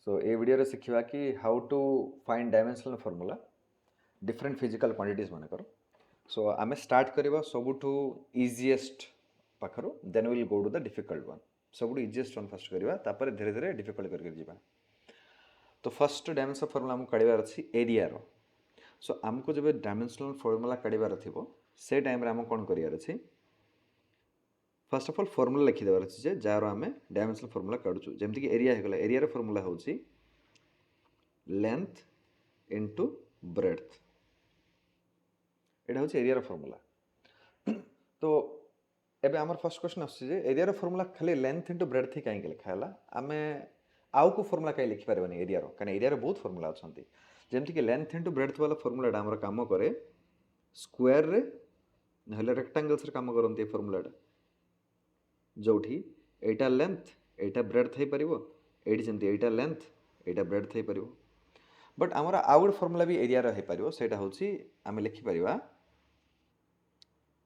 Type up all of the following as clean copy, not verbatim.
सो ए video रे शिखिबा कि how to find dimensional formula different physical quantities मानकर। सो आमे स्टार्ट करबा सबुठु इजीएस्ट पाखरो then will go to the difficult one. सबुठु इजीएस्ट वन फर्स्ट करबा तापर धीरे धीरे डिफिकल्ट करके जीवा। तो फर्स्ट डायमेंशनल फॉर्मूला हमको काढिबार अछि एरिया रो। सो हमको जब डायमेंशनल फॉर्मूला काढिबार थिबो से टाइम रे हम कोन करियार अछि फर्स्ट ऑफ ऑल फॉर्मूला लिखि देबार अछि जे जार आमे डायमेंशनल फॉर्मूला काढुछु जेमति कि एरिया हे गला एरिया रो फॉर्मूला होछि लेंथ इनटू ब्रेड्थ। एटा होछि एरिया रो फॉर्मूला। तो एबे हमर फर्स्ट क्वेश्चन आछि जे एरिया रो फॉर्मूला खाली लेंथ इनटू ब्रेड्थ ही काहे के लिखा हला आमे आउ को फॉर्मूला काहे लिखि परबनी एरिया रो काने एरिया रो बहुत फॉर्मूला अछंती जेमति कि लेंथ इनटू ब्रेड्थ वाला फॉर्मूला डा हमर काम करे स्क्वायर रे नहले रेक्टेंगल्स रे काम करंती ए फॉर्मूला डा जोठी एटा length Etah breadth hey परिबो eighty जेमति Etah length Etah breadth hey परिबो but आमर आउ गोटे फॉर्मूला भी एरिया रो हे परिबो सेटा होछि आमे लिखि परिबा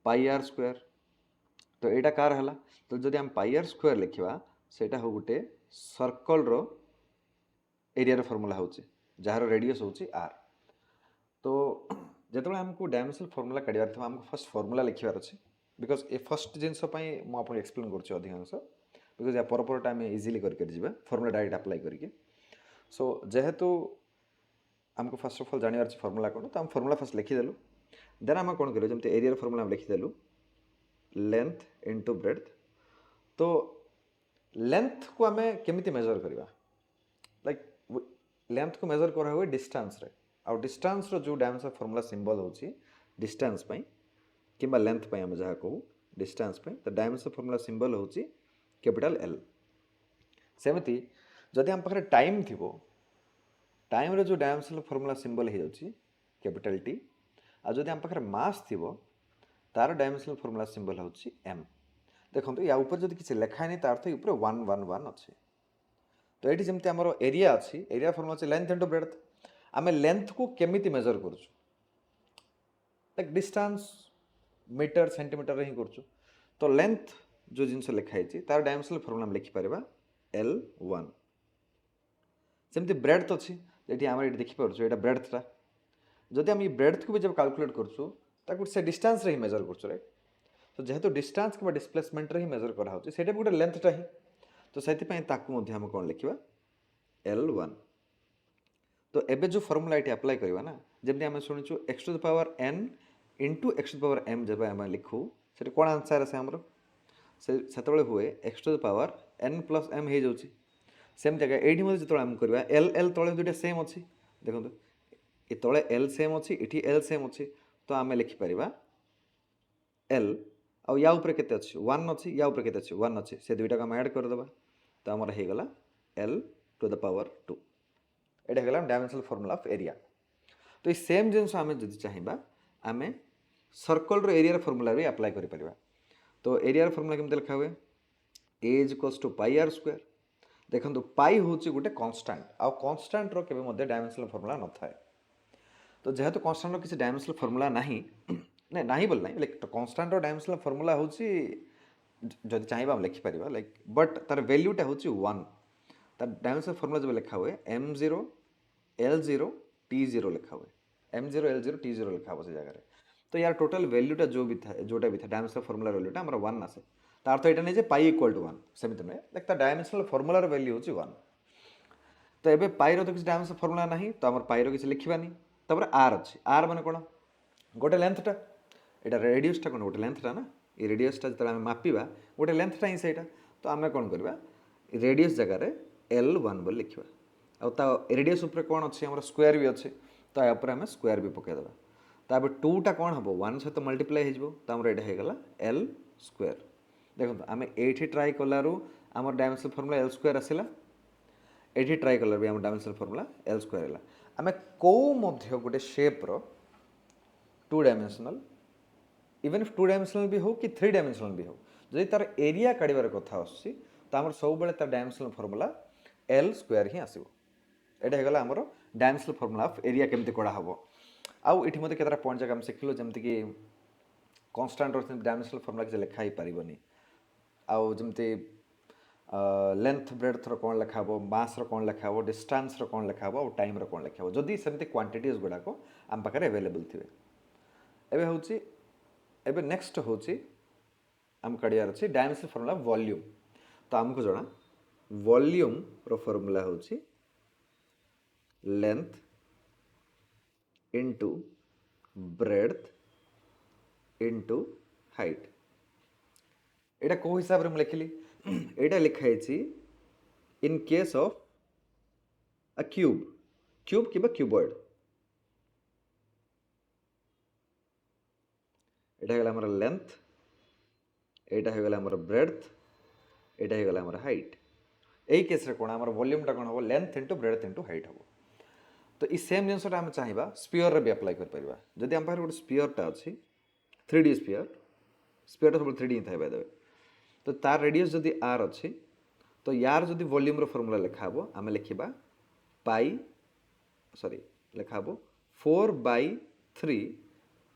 पाई आर स्क्वायर। तो एटा कार हला तो जदि हम पाई आर स्क्वायर लिखिबा सेटा हो गोटे सर्कल रो एरिया रो फॉर्मूला होछि जहार रेडियस होछि आर। तो जेतबे हमको डायमेंशनल फॉर्मूला काढिबार थवा हमको फर्स्ट फॉर्मूला लिखिबार अछि बिकॉज ए फर्स्ट जिंस पई मु आपन एक्सप्लेन करछि अधिकांश बिकॉज या पर टाइम इजीली करके जिबा फॉर्मूला डायरेक्ट अप्लाई करके। सो जेहेतु हमको फर्स्ट ऑफ ऑल जानिबार अछि फॉर्मूला कोन तो हम फॉर्मूला फर्स्ट लिखि देलु देन हम कोन करियो जेमते एरिया रो फॉर्मूला हम लिखि देलु लेंथ इनटू ब्रेड्थ। तो लेंथ को हमें केमिति मेजर करबा लाइक लेंथ को मेजर करा हुए डिस्टेंस रे और डिस्टेंस रो जो डायमेंशन फॉर्मूला सिंबल होछि डिस्टेंस पई किबा लेंथ पई हम जहा कहू डिस्टेंस पई तो डायमेंशन फॉर्मूला सिंबल होछि कैपिटल एल। सेमति जदि हम पाखरे टाइम थिबो टाइम रे जो डायमेंशनल फॉर्मूला सिंबल हे जाउछि कैपिटल टी आ जदि हम पाखरे मास थिबो तार डायमेंशनल फॉर्मूला सिंबल होछि एम। देखंतु या ऊपर जदि किछि लेखा नै तार तो ऊपर 1 1 1 अछि। तो एठी जेमति हमर एरिया अछि एरिया फॉर्मूला अछि लेंथ इनटू ब्रेड्थ आमे लेंथ को केमिति मेजर करछु लाइक डिस्टेंस मीटर सेंटीमीटर रे ही करछु। तो लेंथ जो जिंस लिखा है तार डायमेंशनल फॉर्मूला हम लिखि परबा L1। सेमति ब्रेड्थ अछि जेठी हमर एठी देखि परछु एटा ब्रेड्थ ता जदि हम ई ब्रेड्थ को भी जब कैलकुलेट करछु ताकू से डिस्टेंस रे ही मेजर करछु राइट। तो जेहेतु डिस्टेंस के डिस्प्लेसमेंट रे ही मेजर करा होछि सेटा भी गोटे लेंथ ता ही तो सेति पय ताकू मध्ये हम कोन लिखिबा L1। तो एबे जो फॉर्मूला एटी अप्लाई करबा ना जेमति हम सुनिछु x to the power n into x to the power m जब हम लिखू सेटा कोन आंसर आसे हमरो से सेतबेले हुए x to the power n plus m हे जाउछि सेम जगह एठी मध्ये जतोला हम करबा l l तळे दुटा सेम अछि देखंतु ए तळे l सेम अछि एठी l सेम अछि तो आमे लिखि परिबा l आ या ऊपर केते अछि 1 अछि या ऊपर केते अछि 1 अछि से दुइटा को हम ऐड कर देबा तो हमर हे गला l टू द पावर 2 एटा गला डायमेंशनल फॉर्मूला ऑफ एरिया। तो ई सेम जिंस आमे जदि चाहिबा आमे सर्कल रो एरिया रो फॉर्मूला भी अप्लाई करि परिबा। तो एरिया रो फॉर्मूला केमते लिखा हुए a is equals to pi r square. देखंतु पाई होछि गुटे कांस्टेंट आ कांस्टेंट रो केबे मध्ये डायमेंशनल फॉर्मूला न थाए। तो जेहेतु कांस्टेंट रो किछि डायमेंशनल फॉर्मूला नाही नै नाही बोल नाही लाइक कांस्टेंट रो डायमेंशनल फॉर्मूला होछि जदि चाहिबा हम लिखि परिबा लाइक बट तार वैल्यूटा होछि 1 तार डायमेंशनल फॉर्मूला जब लिखा हुए m0 l0 t0 लिखा हुए m0 l0 t0 लिखा हुआ से जगह रे। तो यार टोटल वैल्यूटा जो भी था जोटा भी था डायमेंशनल फॉर्मूला वैल्यूटा हमर 1 आसे तार तो एटा नै जे पाई इक्वल टू 1 सेमित नै लाइक ता डायमेंशनल फॉर्मूला रो वैल्यू होछि 1। तो एबे पाई रो तो किछ डायमेंशनल फॉर्मूला नाही तो हमर पाई रो किछ लिखिबानी तबर r अछि r माने कोन गोटे लेंथटा एटा रेडियसटा कोन गोटे लेंथटा ना ए रेडियसटा जतरा हम मापिबा गोटे लेंथटा ही सेटा तो आमे कोन करबा रेडियस जगह रे l1 बोल लिखिबा आ ता रेडियस ऊपर कोन अछि हमर स्क्वायर भी अछि तो या ऊपर हम स्क्वायर भी पके देबा ताबे 2 टा कोन हबो 1 से तो मल्टीप्लाई हे जबो त हमर एटा हे गला l स्क्वायर। देखो आमे एठी ट्राई कलारु हमर डायमेंशनल फॉर्मूला l स्क्वायर आसिला एठी ट्राई कलर भी हमर डायमेंशनल फॉर्मूला l स्क्वायर हला। आमे को मध्य गोटे शेप रो 2 डायमेंशनल इवन इफ 2 डायमेंशनल भी हो कि 3 डायमेंशनल भी हो जदि तार एरिया काढिबार कथा आछि त हमर सब बेले तार डायमेंशनल फॉर्मूला l स्क्वायर ही आसीबो। एटा हे गला हमर डायमेंशनल फॉर्मूला ऑफ एरिया केमते कोडा हबो। आउ एठी मते केतरा पॉइंट जक हम सिखलो जेमति कि कांस्टेंट रो डायमेंशनल फॉर्मूला के लिखा ही परिबनी आउ जेमति लेंथ ब्रेड्थ कौन लिखा हो, मास कौन लिखा हो, डिस्टेंस कौन लिखा हो और टाइम कौन लिखा हो, जदि सेमती क्वांटिटीज गुड़ाक आम पाखे अवेलेबल थे। एबे होची एबे नेक्स्ट होची आम काढ़ियार अच्छी डायमेंशनल फॉर्मूला वॉल्यूम। तो आमको जना वॉल्यूम रो फॉर्मूला होची length into breadth into height. एटा को हिसाब रे लिखिली एटा लिखाई in case of a cube cube कि क्यूबॉइड। एटा है हमर लेंथ, एटा है हमर ब्रेड्थ, एटा है हमर हाइट। एई केस रे कोन हमर वॉल्यूम टा कोन हो length into breadth into height हो। तो ई सेम जिनसटा आम चाहिए स्पीयर रे भी अप्लाई कर परिबा। जदि आम पाखरे गोटे स्पीयर टा अछि 3D स्पीयर, स्पीयर टा सब 3D ही थाए बाय द वे। तो तार रेडियस जदि r अछि तो यार जदि वॉल्यूम रो फार्मूला लिखा हबो आमे लिखिबा पाई सॉरी लिखा हबो 4/3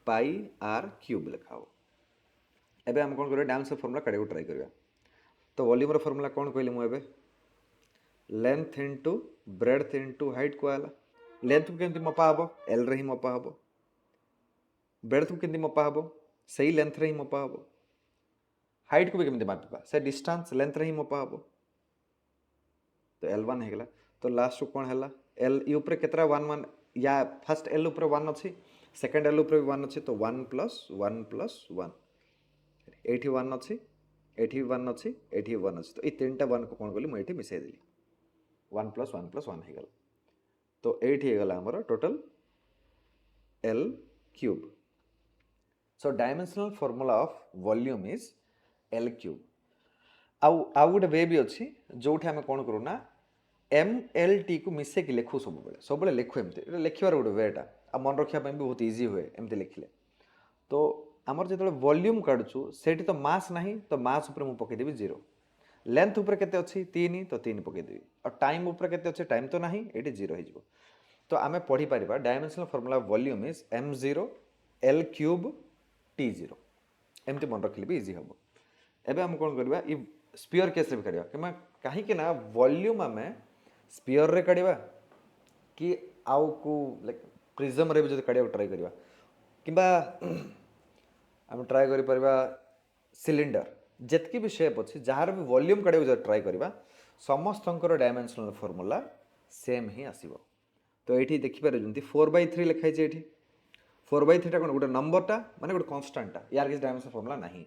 पाई r क्यूब लिखा हबो। एबे हम कोन करिया डायमेंशन फार्मूला काढे ट्राई करिया। तो वॉल्यूम रो फार्मूला कोन कहली मु एबे length into breadth into height को आला। लेंथ को केमती मपा हबो एल रे ही मपा हबो, ब्रेड्थ को केमती मपा हबो सही लेंथ रे ही मपा हबो, हाइट को भी केमती मापिबा से डिस्टेंस लेंथ रे ही मपा हबो। तो L1 हेगला। तो लास्ट कोन हला L ई ऊपर केतरा 1 1 या फर्स्ट L ऊपर 1 अछि सेकंड L ऊपर भी 1 अछि तो 1 + 1 + 1 एठी 1 अछि एठी 1 अछि एठी 1 अछि। तो ई तीनटा 1 को कोन करली म एठी मिसाई देली 1 + 1 + 1 हेगला। तो एठी हेगला हमर total L cube. So dimensional formula of volume is L cube. आउ गोटे वे भी अच्छी जो आम कौन करूँ ना MLT को मिसेक लिखु सब लिखु एमती लिखार गोटे वेटा आ मन रखा भी बहुत इजी हुए एमती लिखिले। तो आमर जो वॉल्यूम काढ़ु से तो मास ना तो मास उपर मुझे पकईदेवी 0, लेंथ उपर केते अच्छी 3 तो 3 पकईदेवी और टाइम उपर केते अच्छे टाइम तो ना ये 0 हो। तो आम पढ़ी पार dimensional formula volume is m0 L cube T0 एमती मन रखिले भी इजी हम। एबे हम कौन करवा स्पीयर केस भी काढ़ा कि कहीं ना वॉल्यूम आम स्पीयर रे काढ़ा कि आउ को लाइक प्रिज्म रे भी जो काढ़ा ट्राई करवा कि आम ट्राए कर सिलिंडर जितकी भी शेप अच्छी जार भी वॉल्यूम काढ़ा जो ट्राए करवा समस्त डायमेंशनल फॉर्मूला सेम ही आसो। तो ये देखिपारे जमी 4/3 लिखाई ये 4/3 कौन गोटे नंबरटा माने गोटे कन्स्टाटा यार किसी डायमेंशनल फॉर्मूला नहीं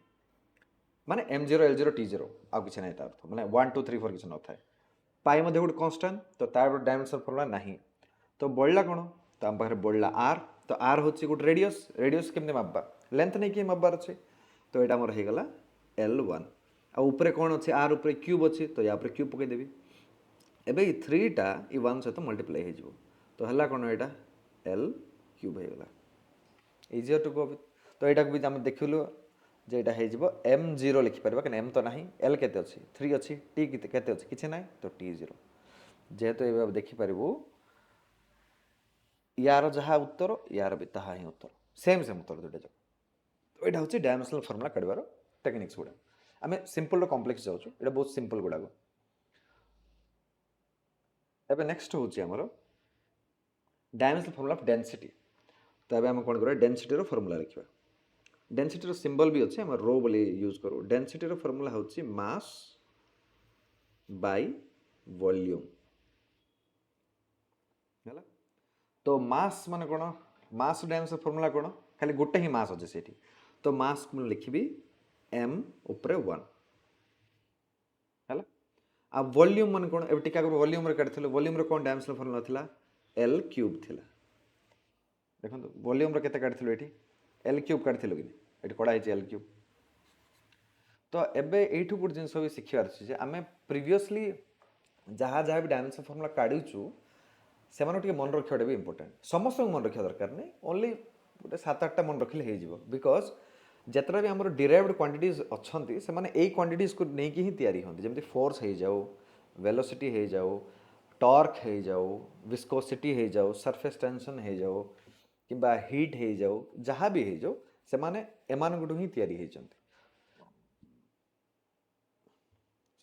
माने m0 L0 T0 आउ किसी ना अर्थ माने 1 2 3 4 किसी न था पाई मध्य गोटे कन्स्टाट तो तार डायमेंशनल फॉर्मूला नहीं। तो बढ़ला कौन तो आम पाखे बढ़ला r। तो r हूँ गोटे रेडियस रेडियस केमती मापा लेंथ नहीं कि मापार अच्छे। तो यहाँ मोर होगला L1 आउे कौन अच्छे r उपर क्यूब अच्छे तो या क्यूब पकईदेवी एबे 3टा 1 सहित मल्टीप्लाई हो। तो है कौन यहाँ L क्यूब होगला इजियर टू गो। तो यहाँ भी आम देखिलु जे यहाँ m0 लिखिपर क्या m तो ना L के 3 अच्छी T के किसी ना तो T0 जेहेतु ये देखिपर यार जहाँ उत्तर यार भी ताहा ही उत्तर सेम सेम उत्तर दुटा जाक। तो यहाँ हूँ डायमेंशनल फॉर्मूला काढ़ार टेक्निक्स गुड़ा आम सिंपल कॉम्प्लेक्स जाऊँ ये बहुत सिंपल गुड़ाक। एबे नेक्स्ट हूँ आमर डायमेंशनल फॉर्मूला ऑफ डेंसिटी। तो ये आम कौन करा डेंसिटी फॉर्मूला लिखा डेंसिटी सिंबल भी अच्छे आम रो बोली यूज करूँ। डेंसिटी फॉर्मूला हूँ मास बाय वॉल्यूम है। तो मास माने कौन मास डायमेंशनल फॉर्मूला कौन खाली गोटे ही मास अच्छे से। तो मास को लिखी m उपरे 1 है। आ वॉल्यूम मान कौन ए टीका वॉल्यूम रे काढ़ी वॉल्यूम रे कौन डायमेंशनल फॉर्मूला थिला L क्यूब थिला। देखो वॉल्यूम रे केते काढ़ी एठी L क्यूब काढ़ी कि एठी कड़ा है L क्यूब। तो एबे एठू गुड जिनस भी शिखिबार अछि जे आमे प्रीवियसली जहाँ जहाँ भी डायमेंशनल फॉर्मूला काढ़ीचु से मन रखा भी इंपोर्टेंट समस्त मन रखा दरकार नहीं ओनली गोटे 7-8टा मन रखिले हो बिकज जितना भी आम डिराइव्ड क्वांटिटीज अच्छा से क्वांटिटीज को लेकिन ही तैयारी होती जमी फोर्स हो जाऊ वेलोसिटी हो जाऊ टॉर्क हो जाऊ विस्कोसिटी हो जाऊ सरफेस टेंशन हो जाऊ कि हीट हो जाऊ जहाँ भी हो जाऊ से एमानकठू ही तैयारी होती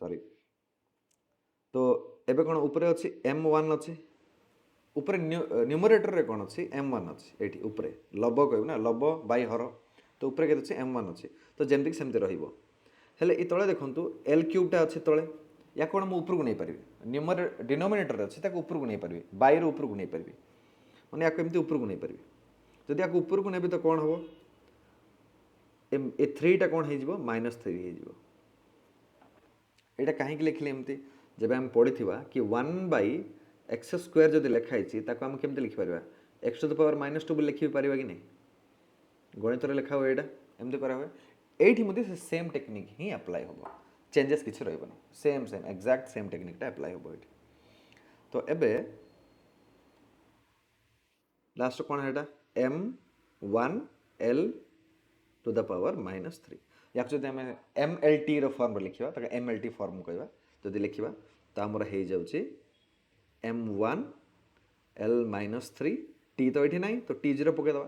सॉरी तो एबे कौन ऊपर अच्छी m1 अच्छी ऊपर न्यूमरेटर रे कौन अच्छी m1 अच्छी एठी ऊपर लब कहू ना लब बाई हर तो ऊपर के अच्छी m1 अच्छी तो जेमती सेमती रहिबो हेले ई तळे देखंतु l क्यूबटा अच्छी तळे या कोन मु ऊपर को नै परिबी डिनोमिनेटर अच्छी ताको ऊपर को नै परिबी बाई रो ऊपर को नै परिबी माने या केमती ऊपर को नै परिबी जदि या ऊपर को नेबी तो कौन हबो ए 3 टा कौन हो -3 हो एटा कहीं लिखले एमती जब हम पढ़ी कि 1/x² जब लिखाई ताको हम केमती लिखि परबा x⁻² लिखि परबा कि नहीं गणित रे लिखा हुए एटा एमती करा हुए एठी मध्ये से सेम टेक्निक ही अप्लाई होबो चेंजेस किछ रहबनी same same exact same technique टा अप्लाई होबो एठी तो एबे लास्ट कोन हेटा m1l टू द पावर -3 या जब आम MLT फॉर्म लिखा तो MLT फॉर्म कहवा जदि लिखा तो आमर हो जाऊँगी m1l-3 टी तो ये ना तो t0 पकईदे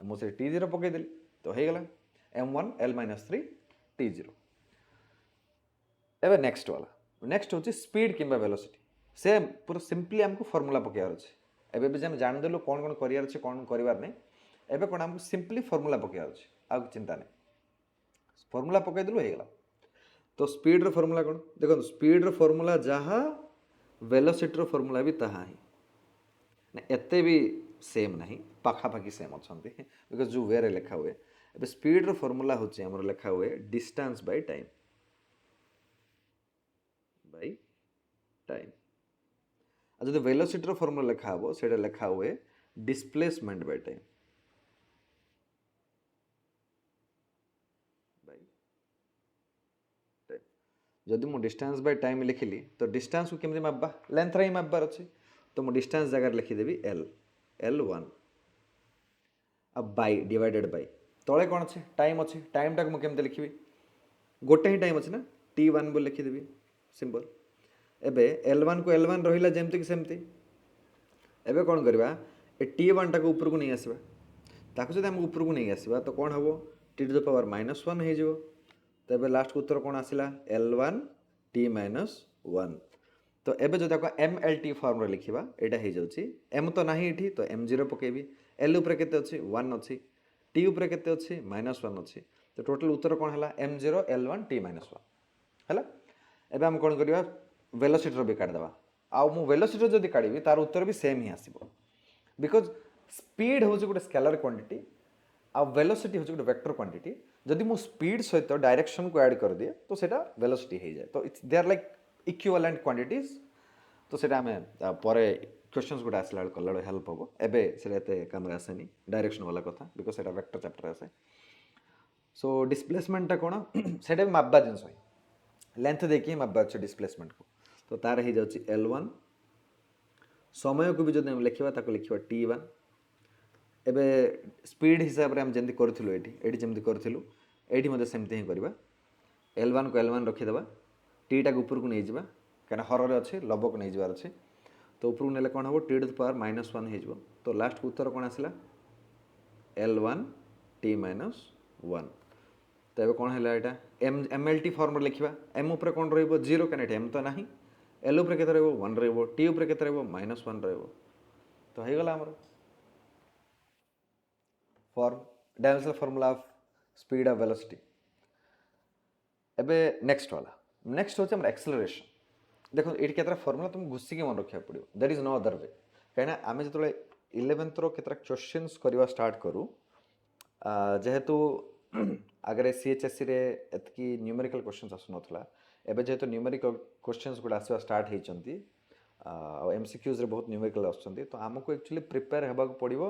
मुझे t0 पकईदेली तो हो गला m1l-3 t0 एवं नेक्स्ट वाला नेक्स्ट हूँ स्पीड कि वेलोसिटी सेम पूरा सिंपली आमको फॉर्मूला पकेबार अच्छे एबे भी आम जानदेलु कौन कौन करार अच्छे कौन करार नहीं एबे कौन आमको सिंपली फॉर्मूला पकेबार अच्छे आउ चिंता नहीं फॉर्मूला पकईदेलु हो गला तो स्पीड रो फॉर्मूला कौन देखो स्पीड रो फॉर्मूला जहाँ वेलोसिटी रो फॉर्मूला भी ताहा ही एते भी सेम नहीं पाखापाखी सेम अच्छा बिकज जो वे लिखा हुए एबे स्पीड रो फॉर्मूला होची हमर लिखा हुए डिस्टेंस बाय टाइम आ जब वेलोसिटी रो फॉर्मूला लिखा हो सेटा लिखा हुए डिस्प्लेसमेंट बाय टाइम जदि मु डिस्टेंस बाय टाइम लिखिली तो डिस्टेंस को केमती मापबा लेंथ रे मापबार अच्छे तो मु डिस्टेंस जगह लिखिदेवी l1 अब बाय डिवाइडेड बाय तले कौन अच्छे टाइम अच्छे टाइम टाक केमती लिखी गोटे ही टाइम अच्छे ना t1 बोल लिखिदेवी सिंपल एबे l1 को l1 रहिला जेमती कि सेमती एबे कौन करबा ए t1 टाक ऊपर को नहीं आसबा ताको जदि हम ऊपर को नहीं आसबा तो कौन हबो t टू द पावर -1 हो जिवो तो ये लास्ट उत्तर कौन आसला l1 t-1 तो एबे जो देखो MLT फॉर्म रे लिखिबा एटा हो जाउची m तो नाही एठी तो m0 पकेबी l ऊपर केते अछि 1 अछि t ऊपर केते अछि -1 अछि तो टोटल उत्तर कौन हला m0 l1 t-1 हला एबे हम कौन करिबा वेलोसिटी रो भी काट देबा आ मु वेलोसिटी जदी काढिबी तार उत्तर भी सेम ही आसीबो बिकॉज स्पीड होची गुटे स्केलर क्वांटिटी आ वेलोसिटी होची गुटे वेक्टर क्वांटिटी जदि मु स्पीड सहित डायरेक्शन को ऐड कर दिए तो सेटा वेलोसिटी हो जाए तो it's they are like equivalent quantities तो सेटा हमें परे क्वेश्चंस गुटे आसला कला हेल्प हम एबे सेटा एते काम आसेनी डायरेक्शन वाला कथा बिकॉज सेटा वेक्टर चैप्टर आसे सो डिस्प्लेसमेंट टा कोन सेटा भी मापबा जिंस लेंथ देखिए मापबा अच्छे डिस्प्लेसमेंट को तो तार हो जाउची l1 समय को भी जब हम लिखा ताको लिखा t1 एबे स्पीड हिसाब से हम जमी करूँ ये जमी करूँ ये सेमती ही करवा l1 को l1 रखीदे टी टाक ऊपर को नहीं जावा कहीं हर अच्छे लब को नहीं जबार अच्छे तो ऊपर को नेले कौन हम t टू द पावर -1 हो तो लास्ट उत्तर कौन आसला l1 t-1 तो ये कौन है यहाँ MLT फॉर्म लिखा m उपर कौन रो कहीं m तो ना l उपर के 1 टी उपर के -1 तो हो गला आमर form dimensional formula of speed of velocity एबे नेक्स्ट वाला नेक्स्ट होचे हमर एक्सेलरेशन देखो एटी केतरा फॉर्मूला तुम घुसी के मन रखिया पड़ियो that is no other way कहना आमे जतले 11th रो केतरा क्वेश्चंस करवा स्टार्ट करू जेहेतु अगर सीएचएससी रे एतकी न्यूमेरिकल क्वेश्चंस आसु नथला एबे जेहेतु न्यूमेरिकल क्वेश्चंस गुडा आसवा स्टार्ट हेचंती एमसीक्यूज रे बहुत न्यूमेरिकल आसुचंती तो हमको एक्चुअली प्रिपेयर हेबा को पड़िबो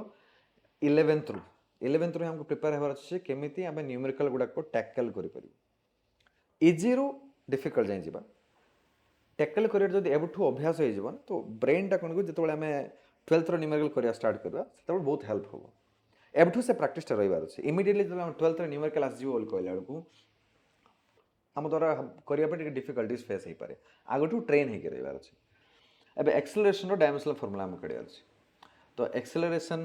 11th रू हमको प्रिपेयर हेबार अछि केमिति आमे न्यूमेरिकल गुडा को टैकल करि परिबो इजी रू डिफिकल्ट जाय जिबा टैकल करियर जदि एबठू अभ्यास हो जिबो तो ब्रेन टा कोन को जतबे आमे 12th रो न्यूमेरिकल करिया स्टार्ट करबा तब बहुत हेल्प होबो एबठू से प्रैक्टिस टा रहिबार अछि इमीडिएटली जब हम 12th रो न्यूमेरिकल आस जिवो बोल कहला को हम द्वारा करिया पे डिफिकल्टीज फेस हे पारे आगठू ट्रेन हे के रहिबार अछि एबे एक्सेलरेशन रो डायमेंशनल फार्मूला हम करिया अछि तो एक्सेलरेशन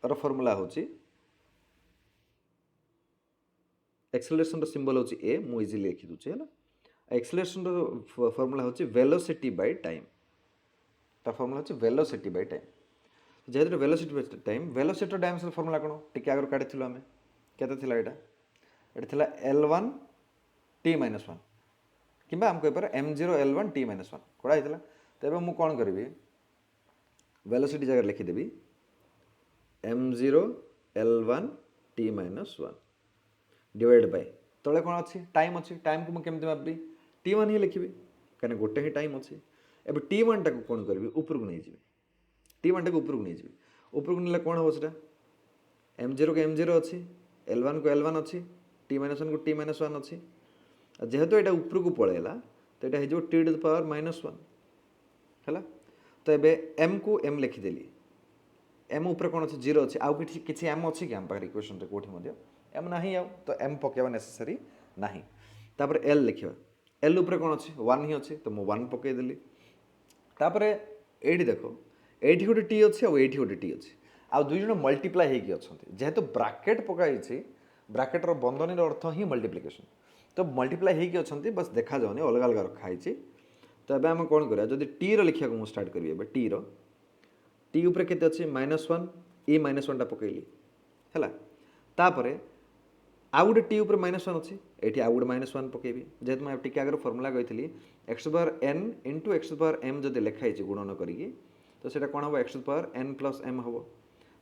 रो फार्मूला होची एक्सेलरेशन रो सिंबल होची a मु इजीली लिखि दुची हैला एक्सेलरेशन फॉर्मूला होची वेलोसिटी बाय टाइम तार फॉर्मूला होची वेलोसिटी बाय टाइम जेहेतु velocity by time velocity dimension formula कोन टिके आगर काढिथिलो आमे केते थिला एटा थिला L1 t-1 किंबा हम कहि पर m0 L1 t-1 कोडा हितला तबे मु कोन करबी वेलोसिटी जगह लिखि देबी m0 L1 t-1 divide by तले कोन अछि टाइम को मु केमति मापबी t1 ही लिखिबी कने गोटे ही टाइम अछि एबे t1 टा को कोन करबी ऊपर को नै जिबी t1 टा को ऊपर को नै जिबी ऊपर को नेले कोन हो सेटा m0 को m0 अछि L1 को L1 अछि t-1 को t-1 अछि जेहेतु एटा ऊपर को पळेला तो एटा हे जो t टू द पावर -1 हैला तो एबे m को m लिखि देली m ऊपर कोन अछि 0 अछि आउ किछि m अछि कि हम पाखरे इक्वेशन रे कोठी मध्य m नाही आउ तो m पकेबा नेसेसरी नाही तापर l लिखिबा l ऊपर कोन अछि 1 ही अछि तो मु 1 पके देली तापर एठी देखो एठी गोटे t अछि आ एठी गोटे t अछि आ दुई जण मल्टीप्लाई हे कि अछंती जेहेतु ब्रैकेट पकाई छी ब्रैकेट रो बंधनी रो अर्थ ही मल्टीप्लिकेशन तो मल्टीप्लाई हे कि अछंती बस देखा जाउनी अलग अलग रखा हिची तो एबे हम कोन करिया जदी t रो लिखिया को मु स्टार्ट करबी एबे t ऊपर केते अछि -1 e -1 टा पकेली हैला तापरे आ गोटे t ऊपर -1 अछि एठी आ गोटे -1 पकेबी जेहेतु मैं टिके आगर फार्मूला कहितली x to power n into x to power m जदी लेखा हिची गुणन करिकी तो सेटा कोन हबो x to power n plus m हबो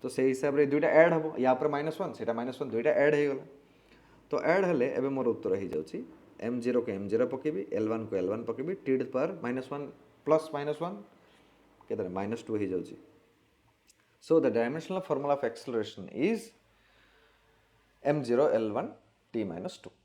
तो से हिसाब रे दुईटा ऐड हबो या पर -1 सेटा -1 दुईटा ऐड हे गला तो ऐड हले एबे मोर उत्तर हे जाउची m0 को m0 पकेबी L1 को L1 पकेबी t to the power -1 plus -1 केतरे -2 हे जाउची so the dimensional formula of acceleration is m0 L1 t-2